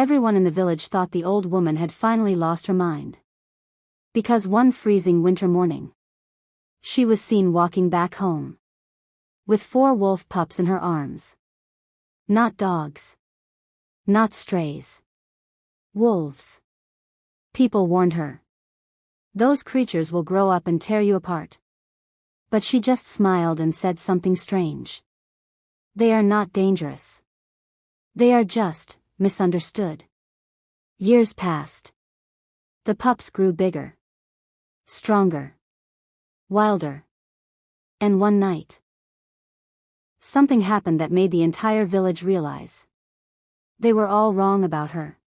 Everyone in the village thought the old woman had finally lost her mind. Because one freezing winter morning, she was seen walking back home with 4 wolf pups in her arms. Not dogs. Not strays. Wolves. People warned her. Those creatures will grow up and tear you apart. But she just smiled and said something strange. They are not dangerous. They are just misunderstood. Years passed. The pups grew bigger, stronger, wilder. And one night, something happened that made the entire village realize they were all wrong about her.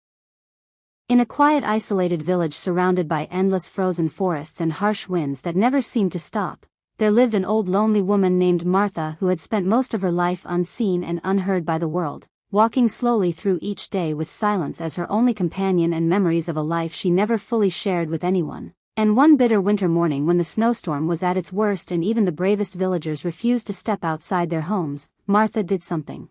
In a quiet, isolated village surrounded by endless frozen forests and harsh winds that never seemed to stop, there lived an old lonely woman named Martha who had spent most of her life unseen and unheard by the world, walking slowly through each day with silence as her only companion and memories of a life she never fully shared with anyone. And one bitter winter morning when the snowstorm was at its worst and even the bravest villagers refused to step outside their homes, Martha did something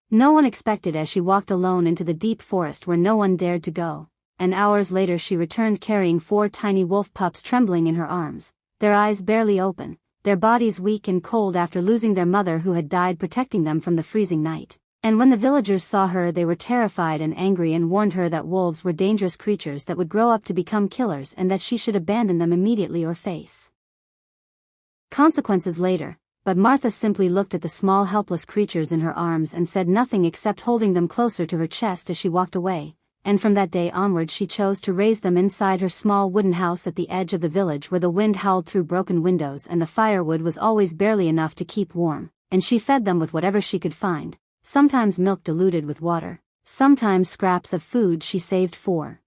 no one expected as she walked alone into the deep forest where no one dared to go, and hours later she returned carrying 4 tiny wolf pups trembling in her arms, their eyes barely open, their bodies weak and cold after losing their mother who had died protecting them from the freezing night. And when the villagers saw her they were terrified and angry and warned her that wolves were dangerous creatures that would grow up to become killers and that she should abandon them immediately or face consequences later. But Martha simply looked at the small helpless creatures in her arms and said nothing except holding them closer to her chest as she walked away, and from that day onward she chose to raise them inside her small wooden house at the edge of the village where the wind howled through broken windows and the firewood was always barely enough to keep warm, and she fed them with whatever she could find, sometimes milk diluted with water, sometimes scraps of food she saved for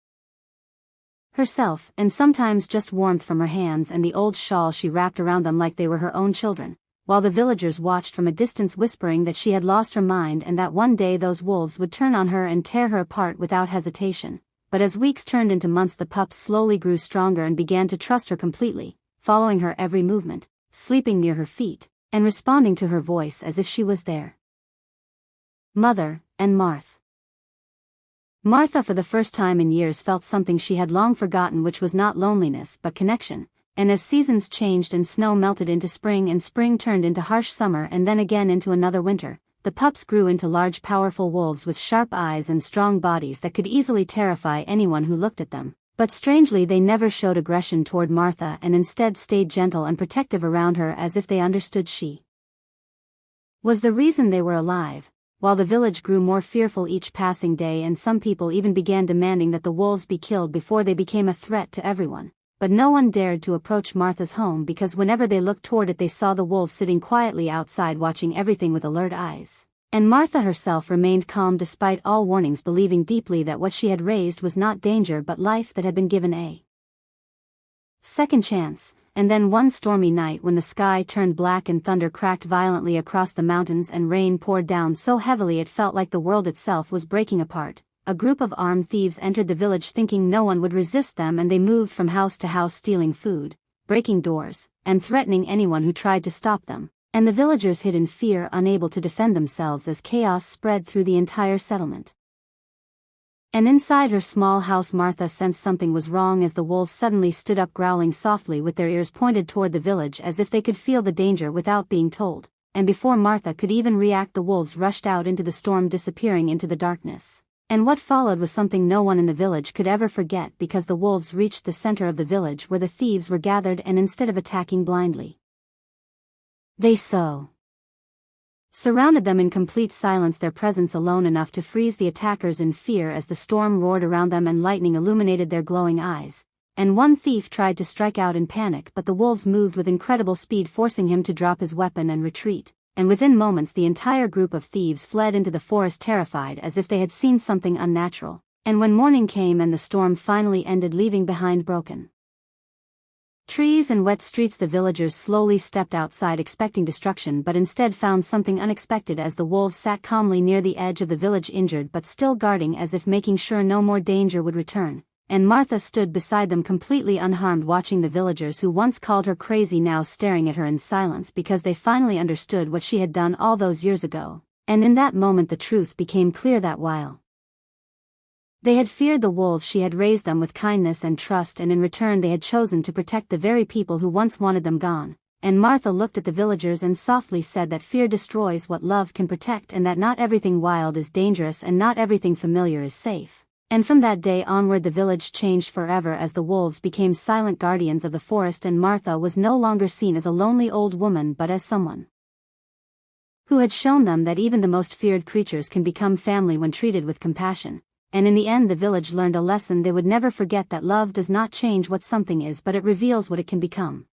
herself, and sometimes just warmth from her hands and the old shawl she wrapped around them like they were her own children, while the villagers watched from a distance whispering that she had lost her mind and that one day those wolves would turn on her and tear her apart without hesitation. But as weeks turned into months the pups slowly grew stronger and began to trust her completely, following her every movement, sleeping near her feet, and responding to her voice as if she was there. Mother, and Martha for the first time in years felt something she had long forgotten, which was not loneliness but connection. And as seasons changed and snow melted into spring and spring turned into harsh summer and then again into another winter, the pups grew into large powerful wolves with sharp eyes and strong bodies that could easily terrify anyone who looked at them. But strangely they never showed aggression toward Martha and instead stayed gentle and protective around her as if they understood she was the reason they were alive. While the village grew more fearful each passing day and some people even began demanding that the wolves be killed before they became a threat to everyone. But no one dared to approach Martha's home because whenever they looked toward it they saw the wolves sitting quietly outside watching everything with alert eyes. And Martha herself remained calm despite all warnings, believing deeply that what she had raised was not danger but life that had been given a second chance. And then one stormy night when the sky turned black and thunder cracked violently across the mountains and rain poured down so heavily it felt like the world itself was breaking apart, a group of armed thieves entered the village thinking no one would resist them, and they moved from house to house stealing food, breaking doors, and threatening anyone who tried to stop them, and the villagers hid in fear, unable to defend themselves as chaos spread through the entire settlement. And inside her small house Martha sensed something was wrong as the wolves suddenly stood up growling softly with their ears pointed toward the village as if they could feel the danger without being told, and before Martha could even react the wolves rushed out into the storm, disappearing into the darkness. And what followed was something no one in the village could ever forget, because the wolves reached the center of the village where the thieves were gathered, and instead of attacking blindly, they surrounded them in complete silence, their presence alone enough to freeze the attackers in fear as the storm roared around them and lightning illuminated their glowing eyes. And one thief tried to strike out in panic, but the wolves moved with incredible speed, forcing him to drop his weapon and retreat. And within moments the entire group of thieves fled into the forest terrified as if they had seen something unnatural. And when morning came and the storm finally ended, leaving behind broken trees and wet streets, the villagers slowly stepped outside expecting destruction, but instead found something unexpected as the wolves sat calmly near the edge of the village, injured but still guarding as if making sure no more danger would return. And Martha stood beside them completely unharmed, watching the villagers who once called her crazy now staring at her in silence because they finally understood what she had done all those years ago. And in that moment the truth became clear that while They had feared the wolves. She had raised them with kindness and trust, and in return they had chosen to protect the very people who once wanted them gone. And Martha looked at the villagers and softly said that fear destroys what love can protect, and that not everything wild is dangerous and not everything familiar is safe. And from that day onward the village changed forever as the wolves became silent guardians of the forest, and Martha was no longer seen as a lonely old woman but as someone who had shown them that even the most feared creatures can become family when treated with compassion. And in the end the village learned a lesson they would never forget, that love does not change what something is, but it reveals what it can become.